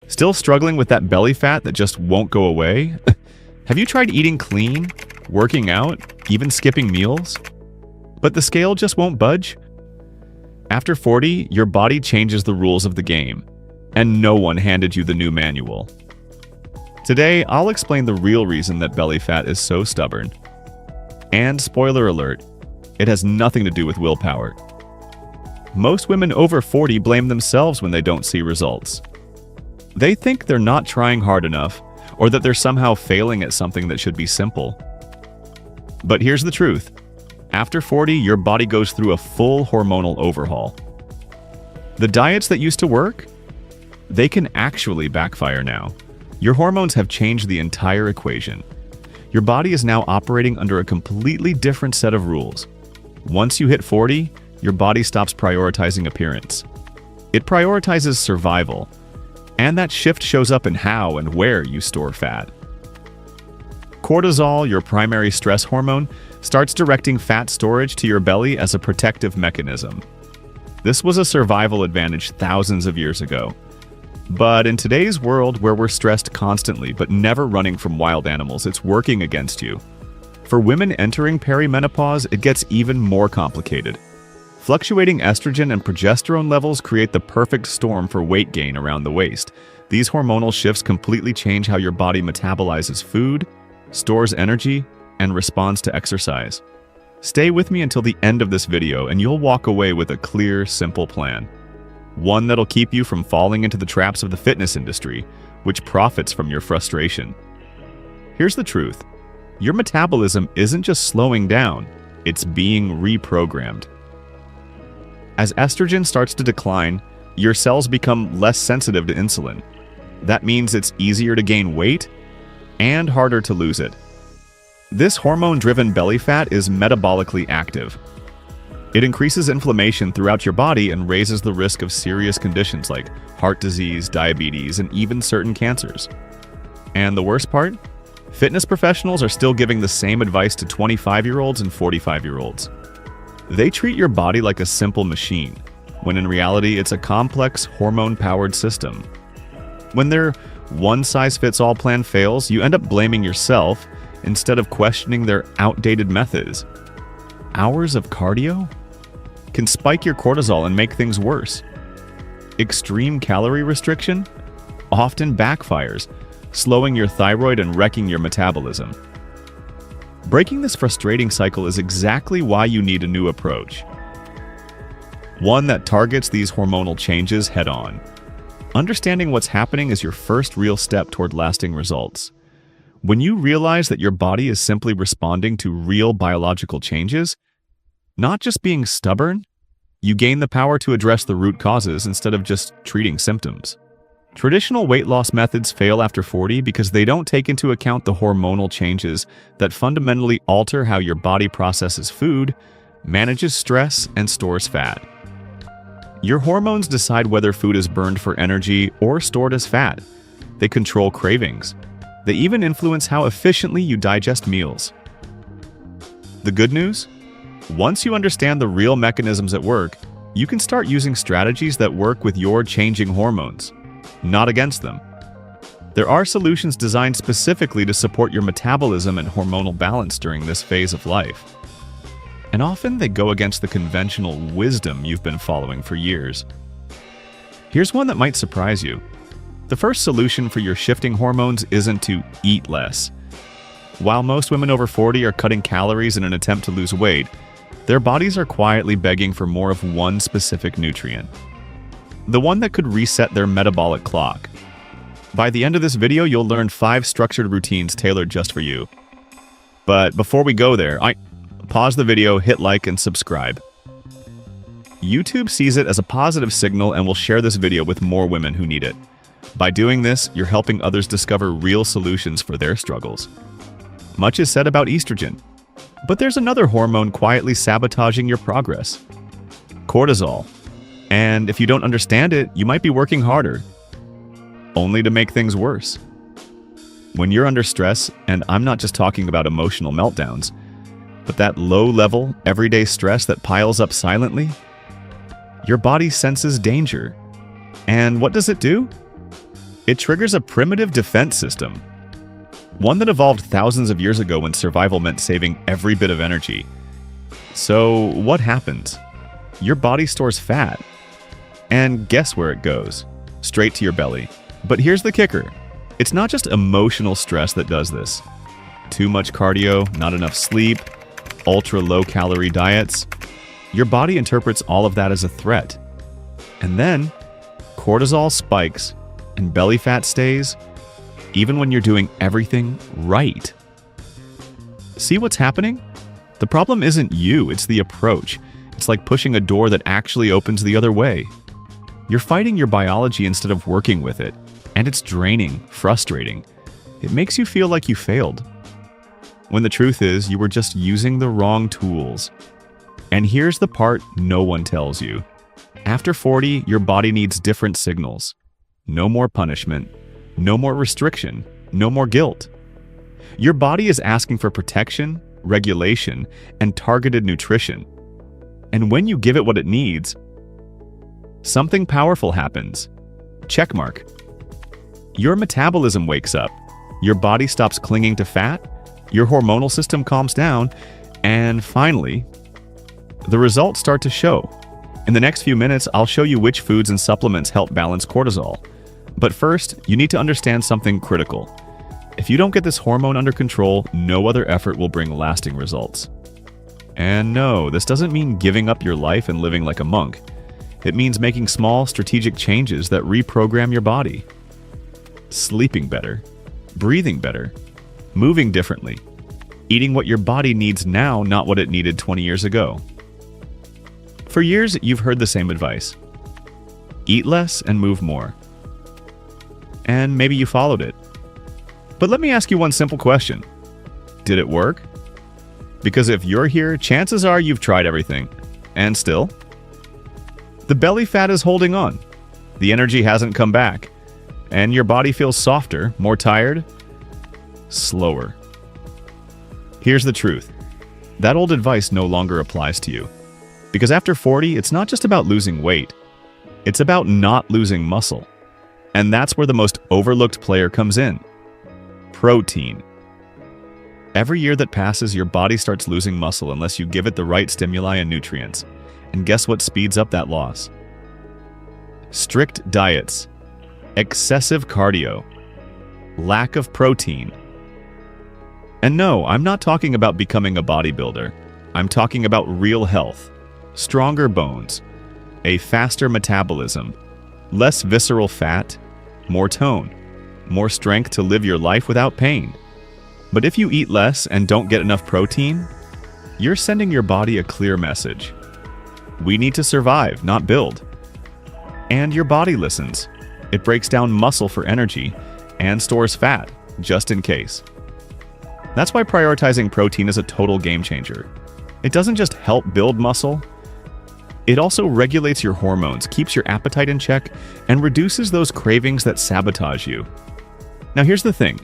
Still struggling with that belly fat that just won't go away? Have you tried eating clean, working out, even skipping meals? But the scale just won't budge? After 40, your body changes the rules of the game, and no one handed you the new manual. Today, I'll explain the real reason that belly fat is so stubborn. And spoiler alert, it has nothing to do with willpower. Most women over 40 blame themselves when they don't see results. They think they're not trying hard enough, or that they're somehow failing at something that should be simple. But here's the truth. After 40, your body goes through a full hormonal overhaul. The diets that used to work, they can actually backfire now. Your hormones have changed the entire equation. Your body is now operating under a completely different set of rules. Once you hit 40, your body stops prioritizing appearance. It prioritizes survival, and that shift shows up in how and where you store fat. Cortisol, your primary stress hormone, starts directing fat storage to your belly as a protective mechanism. This was a survival advantage thousands of years ago. But in today's world, where we're stressed constantly but never running from wild animals, it's working against you. For women entering perimenopause, it gets even more complicated. Fluctuating estrogen and progesterone levels create the perfect storm for weight gain around the waist. These hormonal shifts completely change how your body metabolizes food, stores energy, and responds to exercise. Stay with me until the end of this video and you'll walk away with a clear, simple plan. One that'll keep you from falling into the traps of the fitness industry, which profits from your frustration. Here's the truth. Your metabolism isn't just slowing down, it's being reprogrammed. As estrogen starts to decline, your cells become less sensitive to insulin. That means it's easier to gain weight and harder to lose it. This hormone-driven belly fat is metabolically active. It increases inflammation throughout your body and raises the risk of serious conditions like heart disease, diabetes, and even certain cancers. And the worst part? Fitness professionals are still giving the same advice to 25-year-olds and 45-year-olds. They treat your body like a simple machine, when in reality it's a complex hormone-powered system. When their one-size-fits-all plan fails, you end up blaming yourself instead of questioning their outdated methods. Hours of cardio can spike your cortisol and make things worse. Extreme calorie restriction often backfires, slowing your thyroid and wrecking your metabolism. Breaking this frustrating cycle is exactly why you need a new approach. One that targets these hormonal changes head-on. Understanding what's happening is your first real step toward lasting results. When you realize that your body is simply responding to real biological changes, not just being stubborn, you gain the power to address the root causes instead of just treating symptoms. Traditional weight loss methods fail after 40 because they don't take into account the hormonal changes that fundamentally alter how your body processes food, manages stress, and stores fat. Your hormones decide whether food is burned for energy or stored as fat. They control cravings. They even influence how efficiently you digest meals. The good news? Once you understand the real mechanisms at work, you can start using strategies that work with your changing hormones, not against them. There are solutions designed specifically to support your metabolism and hormonal balance during this phase of life. And often they go against the conventional wisdom you've been following for years. Here's one that might surprise you. The first solution for your shifting hormones isn't to eat less. While most women over 40 are cutting calories in an attempt to lose weight, their bodies are quietly begging for more of one specific nutrient. The one that could reset their metabolic clock. By the end of this video, you'll learn 5 structured routines tailored just for you. But before we go there, pause the video, hit like, and subscribe. YouTube sees it as a positive signal and will share this video with more women who need it. By doing this, you're helping others discover real solutions for their struggles. Much is said about estrogen, but there's another hormone quietly sabotaging your progress. Cortisol. And if you don't understand it, you might be working harder, only to make things worse. When you're under stress, and I'm not just talking about emotional meltdowns, but that low-level, everyday stress that piles up silently, your body senses danger. And what does it do? It triggers a primitive defense system, one that evolved thousands of years ago when survival meant saving every bit of energy. So what happens? Your body stores fat. And guess where it goes? Straight to your belly. But here's the kicker. It's not just emotional stress that does this. Too much cardio, not enough sleep, ultra low-calorie diets. Your body interprets all of that as a threat. And then, cortisol spikes and belly fat stays, even when you're doing everything right. See what's happening? The problem isn't you, it's the approach. It's like pushing a door that actually opens the other way. You're fighting your biology instead of working with it, and it's draining, frustrating. It makes you feel like you failed, when the truth is you were just using the wrong tools. And here's the part no one tells you. After 40, your body needs different signals. No more punishment, no more restriction, no more guilt. Your body is asking for protection, regulation, and targeted nutrition. And when you give it what it needs, something powerful happens. Checkmark. Your metabolism wakes up. Your body stops clinging to fat. Your hormonal system calms down. And finally, the results start to show. In the next few minutes, I'll show you which foods and supplements help balance cortisol. But first, you need to understand something critical. If you don't get this hormone under control, no other effort will bring lasting results. And no, this doesn't mean giving up your life and living like a monk. It means making small, strategic changes that reprogram your body. Sleeping better, breathing better, moving differently, eating what your body needs now, not what it needed 20 years ago. For years, you've heard the same advice. Eat less and move more. And maybe you followed it. But let me ask you one simple question. Did it work? Because if you're here, chances are you've tried everything. And still, the belly fat is holding on. The energy hasn't come back. And your body feels softer, more tired, slower. Here's the truth. That old advice no longer applies to you. Because after 40, it's not just about losing weight. It's about not losing muscle. And that's where the most overlooked player comes in. Protein. Every year that passes, your body starts losing muscle unless you give it the right stimuli and nutrients. And guess what speeds up that loss? Strict diets, excessive cardio, lack of protein. And no, I'm not talking about becoming a bodybuilder. I'm talking about real health, stronger bones, a faster metabolism, less visceral fat, more tone, more strength to live your life without pain. But if you eat less and don't get enough protein, you're sending your body a clear message. We need to survive, not build. And your body listens. It breaks down muscle for energy and stores fat, just in case. That's why prioritizing protein is a total game changer. It doesn't just help build muscle, it also regulates your hormones, keeps your appetite in check, and reduces those cravings that sabotage you. Now here's the thing.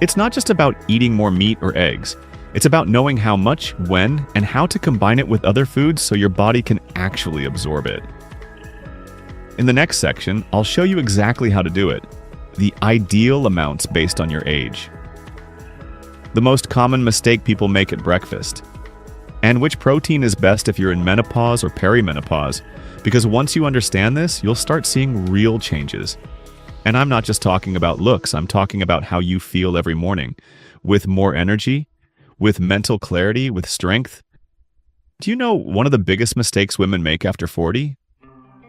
It's not just about eating more meat or eggs. It's about knowing how much, when, and how to combine it with other foods so your body can actually absorb it. In the next section, I'll show you exactly how to do it. The ideal amounts based on your age. The most common mistake people make at breakfast. And which protein is best if you're in menopause or perimenopause. Because once you understand this, you'll start seeing real changes. And I'm not just talking about looks, I'm talking about how you feel every morning. With more energy, with mental clarity, with strength. Do you know one of the biggest mistakes women make after 40?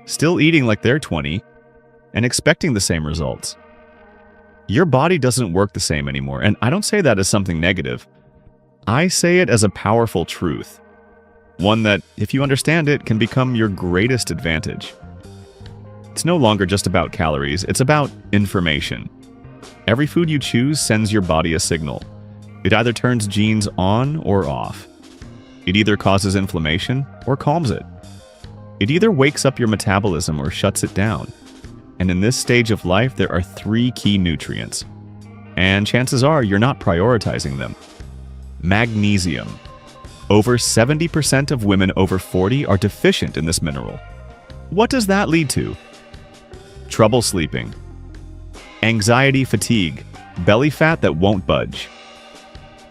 Still eating like they're 20 and expecting the same results. Your body doesn't work the same anymore, and I don't say that as something negative. I say it as a powerful truth. One that, if you understand it, can become your greatest advantage. It's no longer just about calories, it's about information. Every food you choose sends your body a signal. It either turns genes on or off. It either causes inflammation or calms it. It either wakes up your metabolism or shuts it down. And in this stage of life, there are 3 key nutrients. And chances are you're not prioritizing them. Magnesium. Over 70% of women over 40 are deficient in this mineral. What does that lead to? Trouble sleeping, Anxiety fatigue, belly fat that won't budge.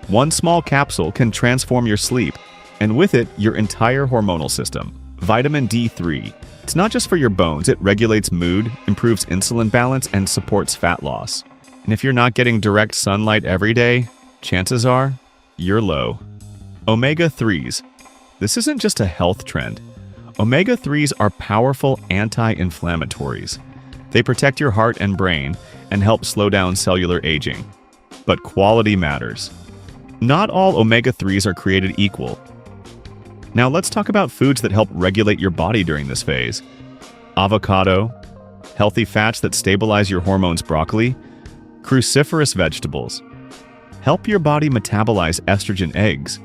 One small capsule can transform your sleep, and with it, your entire hormonal system. Vitamin D3. It's not just for your bones, it regulates mood, improves insulin balance, and supports fat loss. And if you're not getting direct sunlight every day, chances are you're low. Omega-3s. This isn't just a health trend. Omega-3s are powerful anti-inflammatories. They protect your heart and brain and help slow down cellular aging. But quality matters. Not all omega-3s are created equal. Now let's talk about foods that help regulate your body during this phase. Avocado, healthy fats that stabilize your hormones. Broccoli, cruciferous vegetables. Help your body metabolize estrogen. Eggs,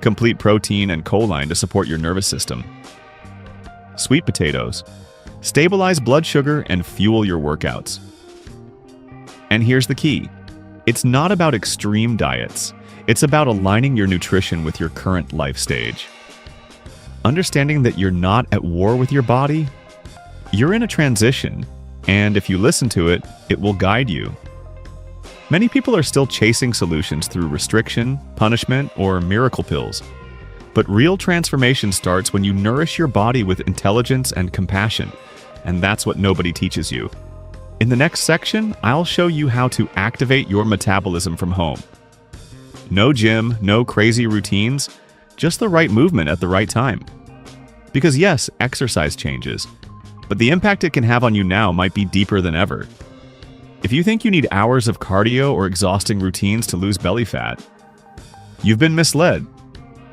complete protein and choline to support your nervous system. Sweet potatoes, stabilize blood sugar and fuel your workouts. And here's the key. It's not about extreme diets. It's about aligning your nutrition with your current life stage. Understanding that you're not at war with your body, you're in a transition, and if you listen to it, it will guide you. Many people are still chasing solutions through restriction, punishment, or miracle pills. But real transformation starts when you nourish your body with intelligence and compassion, and that's what nobody teaches you. In the next section, I'll show you how to activate your metabolism from home. No gym, no crazy routines, just the right movement at the right time. Because yes, exercise changes, but the impact it can have on you now might be deeper than ever. If you think you need hours of cardio or exhausting routines to lose belly fat, you've been misled.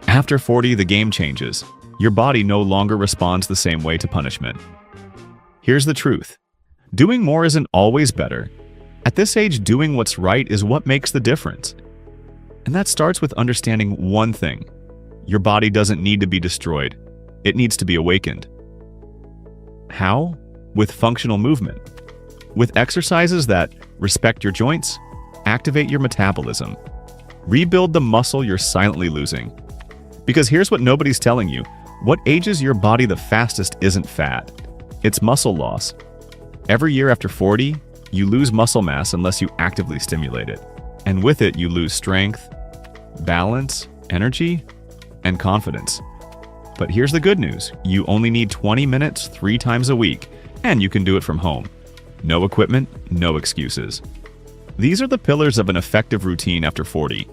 After 40, the game changes. Your body no longer responds the same way to punishment. Here's the truth. Doing more isn't always better. At this age, doing what's right is what makes the difference. And that starts with understanding one thing. Your body doesn't need to be destroyed. It needs to be awakened. How? With functional movement. With exercises that respect your joints, activate your metabolism, rebuild the muscle you're silently losing. Because here's what nobody's telling you. What ages your body the fastest isn't fat. It's muscle loss. Every year after 40, you lose muscle mass unless you actively stimulate it. And with it, you lose strength, balance, energy, and confidence. But here's the good news. You only need 20 minutes 3 times a week, and you can do it from home. No equipment, no excuses. These are the pillars of an effective routine after 40.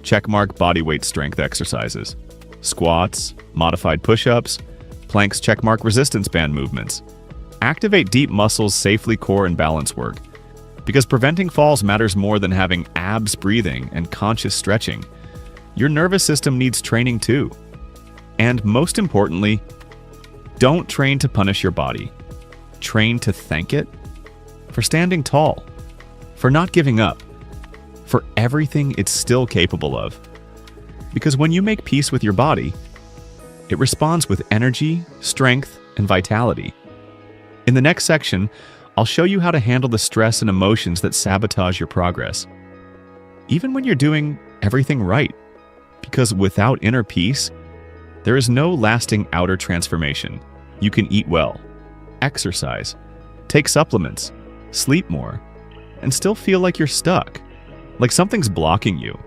Checkmark bodyweight strength exercises. Squats, modified push-ups, planks. Checkmark resistance band movements. Activate deep muscles, safely core and balance work. Because preventing falls matters more than having abs breathing and conscious stretching. Your nervous system needs training too. And most importantly, don't train to punish your body. Train to thank it for standing tall, for not giving up, for everything it's still capable of. Because when you make peace with your body, it responds with energy, strength, and vitality. In the next section, I'll show you how to handle the stress and emotions that sabotage your progress, even when you're doing everything right. Because without inner peace, there is no lasting outer transformation. You can eat well, exercise, take supplements, sleep more, and still feel like you're stuck, like something's blocking you,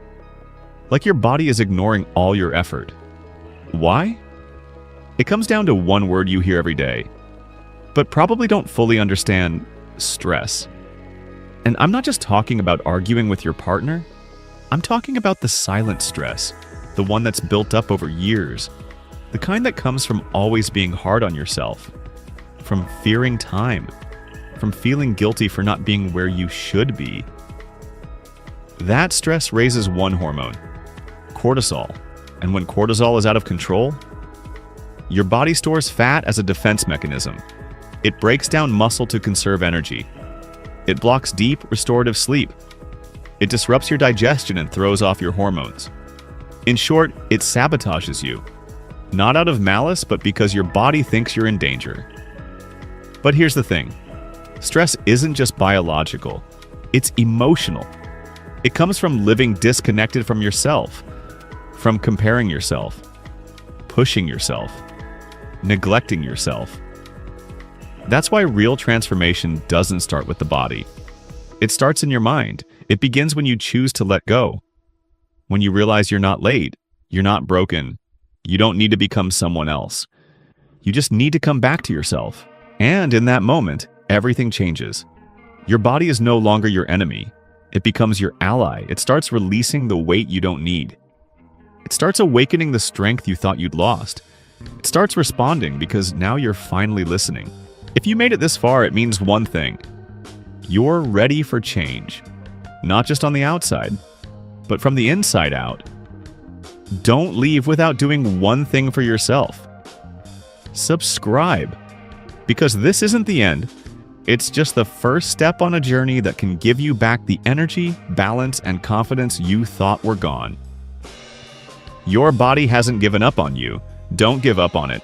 like your body is ignoring all your effort. Why? It comes down to one word you hear every day, but probably don't fully understand: stress. And I'm not just talking about arguing with your partner. I'm talking about the silent stress, the one that's built up over years, the kind that comes from always being hard on yourself, from fearing time, from feeling guilty for not being where you should be. That stress raises one hormone, cortisol. And when cortisol is out of control, your body stores fat as a defense mechanism. It breaks down muscle to conserve energy. It blocks deep, restorative sleep. It disrupts your digestion and throws off your hormones. In short, it sabotages you. Not out of malice, but because your body thinks you're in danger. But here's the thing. Stress isn't just biological. It's emotional. It comes from living disconnected from yourself, from comparing yourself, pushing yourself, neglecting yourself. That's why real transformation doesn't start with the body. It starts in your mind. It begins when you choose to let go. When you realize you're not late, you're not broken, you don't need to become someone else. You just need to come back to yourself. And in that moment, everything changes. Your body is no longer your enemy. It becomes your ally. It starts releasing the weight you don't need. It starts awakening the strength you thought you'd lost. It starts responding because now you're finally listening. If you made it this far, it means one thing. You're ready for change. Not just on the outside, but from the inside out. Don't leave without doing one thing for yourself. Subscribe. Because this isn't the end. It's just the first step on a journey that can give you back the energy, balance, and confidence you thought were gone. Your body hasn't given up on you. Don't give up on it.